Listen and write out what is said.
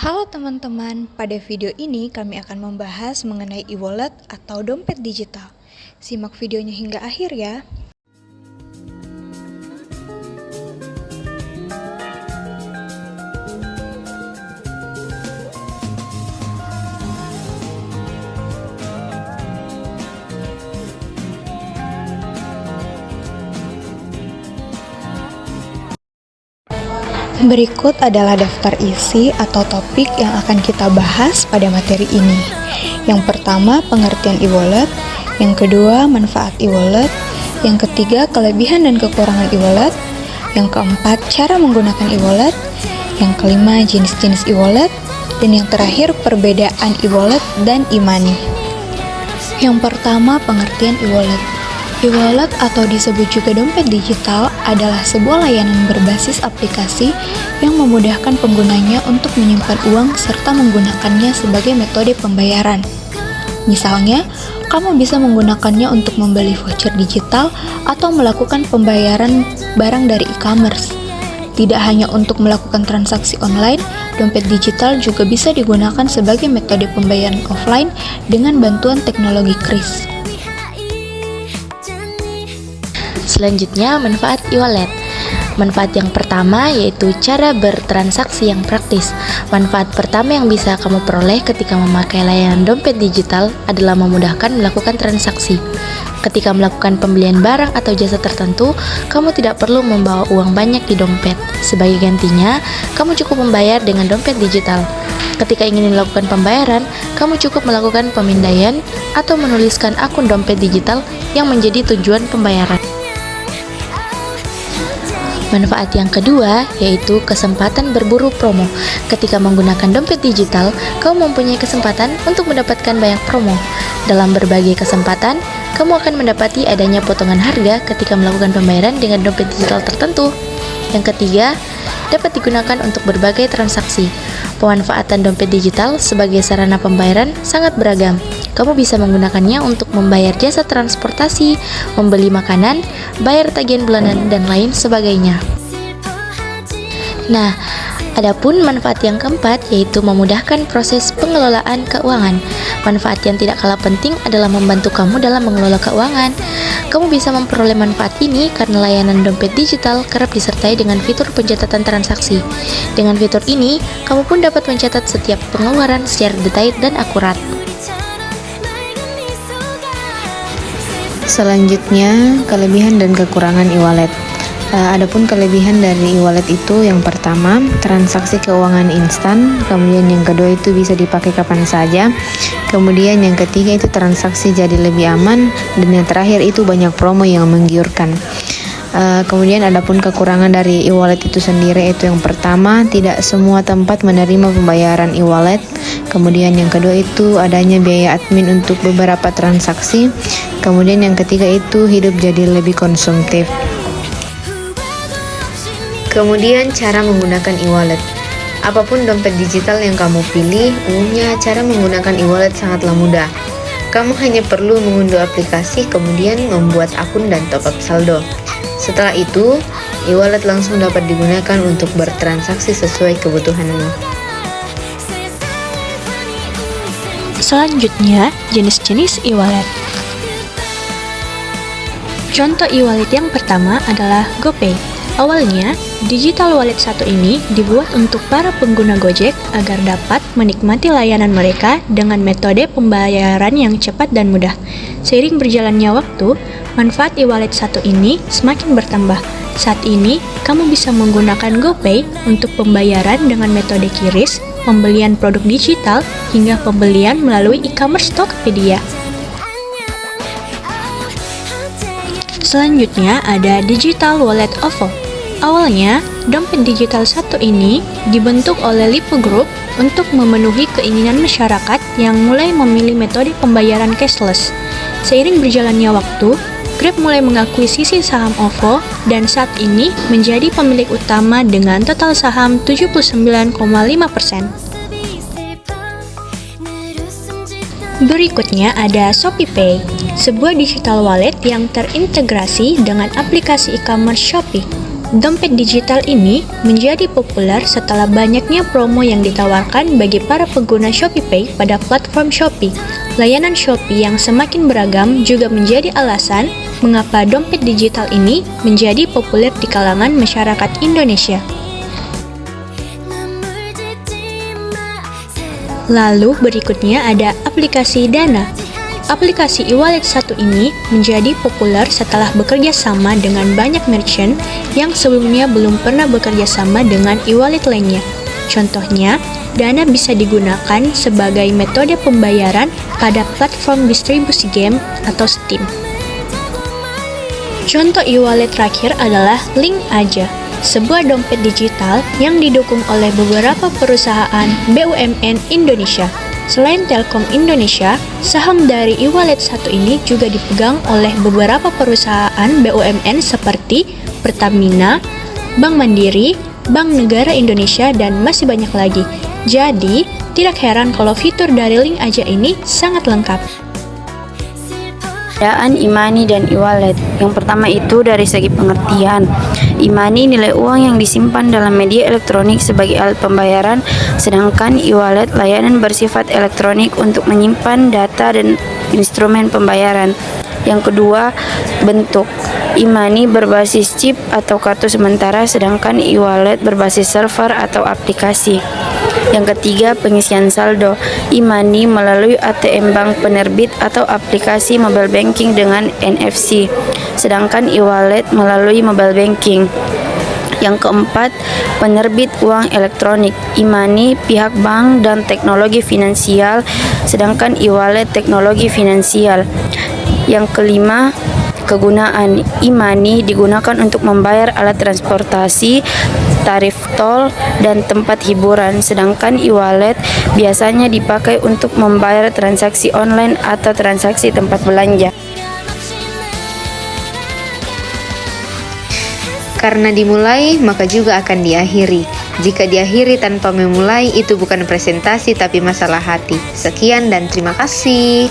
Halo teman-teman, pada video ini kami akan membahas mengenai e-wallet atau dompet digital. Simak videonya hingga akhir ya. Berikut adalah daftar isi atau topik yang akan kita bahas pada materi ini. Yang pertama, pengertian e-wallet. Yang kedua, manfaat e-wallet. Yang ketiga, kelebihan dan kekurangan e-wallet. Yang keempat, cara menggunakan e-wallet. Yang kelima, jenis-jenis e-wallet. Dan yang terakhir, perbedaan e-wallet dan e-money. Yang pertama, pengertian e-wallet. E-wallet atau disebut juga dompet digital adalah sebuah layanan berbasis aplikasi yang memudahkan penggunanya untuk menyimpan uang serta menggunakannya sebagai metode pembayaran. Misalnya, kamu bisa menggunakannya untuk membeli voucher digital atau melakukan pembayaran barang dari e-commerce. Tidak hanya untuk melakukan transaksi online, dompet digital juga bisa digunakan sebagai metode pembayaran offline dengan bantuan teknologi kris. Selanjutnya, manfaat e-wallet. Manfaat yang pertama yaitu cara bertransaksi yang praktis. Manfaat pertama yang bisa kamu peroleh ketika memakai layanan dompet digital adalah memudahkan melakukan transaksi. Ketika melakukan pembelian barang atau jasa tertentu, kamu tidak perlu membawa uang banyak di dompet. Sebagai gantinya, kamu cukup membayar dengan dompet digital. Ketika ingin melakukan pembayaran, kamu cukup melakukan pemindaian atau menuliskan akun dompet digital yang menjadi tujuan pembayaran. Manfaat yang kedua yaitu kesempatan berburu promo. Ketika menggunakan dompet digital, kamu mempunyai kesempatan untuk mendapatkan banyak promo. Dalam berbagai kesempatan, kamu akan mendapati adanya potongan harga ketika melakukan pembayaran dengan dompet digital tertentu. Yang ketiga, dapat digunakan untuk berbagai transaksi. Pemanfaatan dompet digital sebagai sarana pembayaran sangat beragam. Kamu bisa menggunakannya untuk membayar jasa transportasi, membeli makanan, bayar tagihan bulanan, dan lain sebagainya. Nah, adapun manfaat yang keempat yaitu memudahkan proses pengelolaan keuangan. Manfaat yang tidak kalah penting adalah membantu kamu dalam mengelola keuangan. Kamu bisa memperoleh manfaat ini karena layanan dompet digital kerap disertai dengan fitur pencatatan transaksi. Dengan fitur ini, kamu pun dapat mencatat setiap pengeluaran secara detail dan akurat. Selanjutnya, kelebihan dan kekurangan e-wallet. Adapun kelebihan dari e-wallet itu yang pertama, transaksi keuangan instan, kemudian yang kedua itu bisa dipakai kapan saja, kemudian yang ketiga itu transaksi jadi lebih aman, dan yang terakhir itu banyak promo yang menggiurkan. Kemudian adapun kekurangan dari e-wallet itu sendiri itu yang pertama, tidak semua tempat menerima pembayaran e-wallet. Kemudian yang kedua itu adanya biaya admin untuk beberapa transaksi. Kemudian yang ketiga itu hidup jadi lebih konsumtif. Kemudian cara menggunakan e-wallet. Apapun dompet digital yang kamu pilih, umumnya cara menggunakan e-wallet sangatlah mudah. Kamu hanya perlu mengunduh aplikasi, kemudian membuat akun dan top up saldo. Setelah itu, e-wallet langsung dapat digunakan untuk bertransaksi sesuai kebutuhanmu. Selanjutnya, jenis-jenis e-wallet. Contoh e-wallet yang pertama adalah GoPay. Awalnya, digital wallet satu ini dibuat untuk para pengguna Gojek agar dapat menikmati layanan mereka dengan metode pembayaran yang cepat dan mudah. Seiring berjalannya waktu, manfaat e-wallet satu ini semakin bertambah. Saat ini, kamu bisa menggunakan GoPay untuk pembayaran dengan metode QRIS, pembelian produk digital, hingga pembelian melalui e-commerce Tokopedia. Selanjutnya ada Digital Wallet OVO. Awalnya, dompet digital satu ini dibentuk oleh Lipo Group untuk memenuhi keinginan masyarakat yang mulai memilih metode pembayaran cashless. Seiring berjalannya waktu, Grab mulai mengakuisisi saham OVO dan saat ini menjadi pemilik utama dengan total saham 79,5%. Berikutnya ada ShopeePay, sebuah digital wallet yang terintegrasi dengan aplikasi e-commerce Shopee. Dompet digital ini menjadi populer setelah banyaknya promo yang ditawarkan bagi para pengguna ShopeePay pada platform Shopee. Layanan Shopee yang semakin beragam juga menjadi alasan mengapa dompet digital ini menjadi populer di kalangan masyarakat Indonesia. Lalu berikutnya ada aplikasi Dana. Aplikasi e-wallet satu ini menjadi populer setelah bekerja sama dengan banyak merchant yang sebelumnya belum pernah bekerja sama dengan e-wallet lainnya. Contohnya, Dana bisa digunakan sebagai metode pembayaran pada platform distribusi game atau Steam. Contoh e-wallet terakhir adalah Link Aja, sebuah dompet digital yang didukung oleh beberapa perusahaan BUMN Indonesia. Selain Telkom Indonesia, saham dari e-wallet satu ini juga dipegang oleh beberapa perusahaan BUMN seperti Pertamina, Bank Mandiri, Bank Negara Indonesia, dan masih banyak lagi. Jadi, tidak heran kalau fitur dari Link Aja ini sangat lengkap. Perbedaan e-money dan e-wallet. Yang pertama itu dari segi pengertian. E-money nilai uang yang disimpan dalam media elektronik sebagai alat pembayaran, sedangkan e-wallet layanan bersifat elektronik untuk menyimpan data dan instrumen pembayaran. Yang kedua, bentuk. E-money berbasis chip atau kartu sementara, sedangkan e-wallet berbasis server atau aplikasi. Yang ketiga, pengisian saldo. E-money melalui ATM bank penerbit atau aplikasi mobile banking dengan NFC, sedangkan e-wallet melalui mobile banking. Yang keempat, penerbit uang elektronik. E-money pihak bank dan teknologi finansial, sedangkan e-wallet teknologi finansial. Yang kelima, kegunaan. E-money digunakan untuk membayar alat transportasi, tarif tol, dan tempat hiburan, sedangkan e-wallet biasanya dipakai untuk membayar transaksi online atau transaksi tempat belanja. Karena dimulai, maka juga akan diakhiri. Jika diakhiri tanpa memulai, itu bukan presentasi tapi masalah hati. Sekian dan terima kasih.